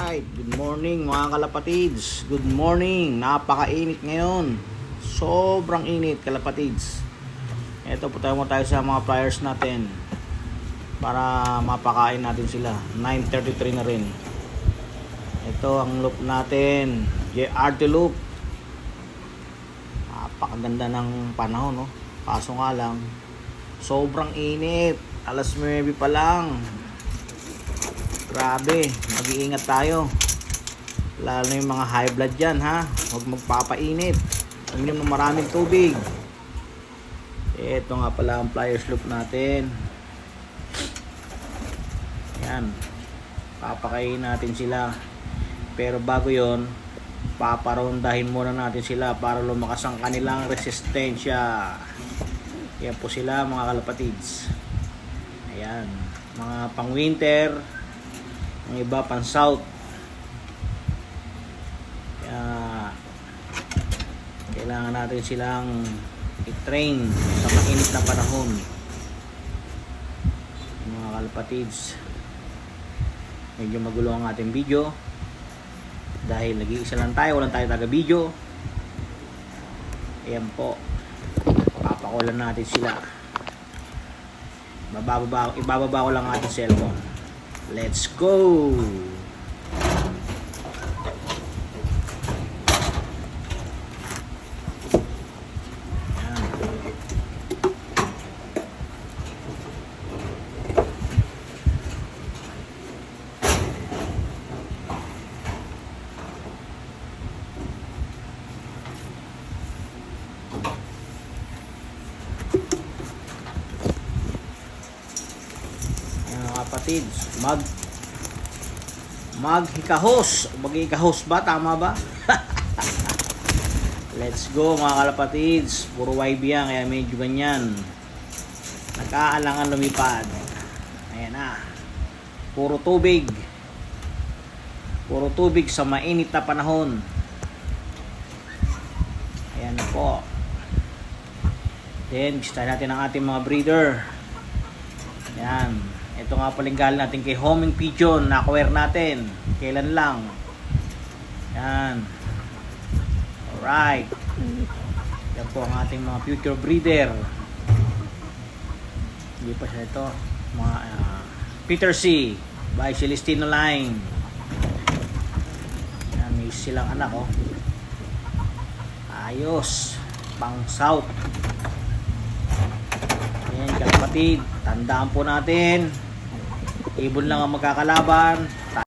Alright, good morning mga kalapatids. Good morning. Napakainit ngayon. Sobrang init kalapatids. Ito po tayo sa mga pliers natin para mapakain natin sila. 9:33 na rin. Ito ang loop natin, JRT loop. Napakaganda ng panahon, no? Kaso nga lang, sobrang init. Alas 9 pa lang. Grabe, mag-iingat tayo. Lalo na yung mga high blood dyan, ha? Huwag magpapainit. Uminom ng maraming tubig. Ito nga pala ang pliers loop natin. Yan. Papakain natin sila. Pero bago yon, paparondahin muna natin sila para lumakas ang kanilang resistensya. Yan po sila mga kalapatids. Ayan. Mga pang winter, ang iba pang south. Kaya kailangan natin silang i-train sa mainit na panahon. Mga kalapatids, medyo magulo ang ating video dahil nag-iisa lang tayo, walang tayo taga-video. Ayan po, papakulan natin sila. Ibababa ko lang ang ating cellphone. Let's go! Kapatids, maghikahos. Maghikahos ba? Tama ba? Let's go mga kalapatids. Puro YB yan, kaya medyo ganyan. Nagkaalangan lumipad. Ayan na. Puro tubig. Puro tubig sa mainit na panahon. Ayan na po. Then, gusto natin ang ating mga breeder. Ayan. Ito nga paling galing natin kay Homing Pigeon. Na-acquire natin. Kailan lang. Yan. Alright. Yan po ang ating mga future breeder. Hindi pa siya ito. Mga Peter C. By Celestino Line. Yan, may silang anak, oh. Ayos. Pang south. Yan, kalapatid. Tandaan po natin, ibon lang ang magkakalaban.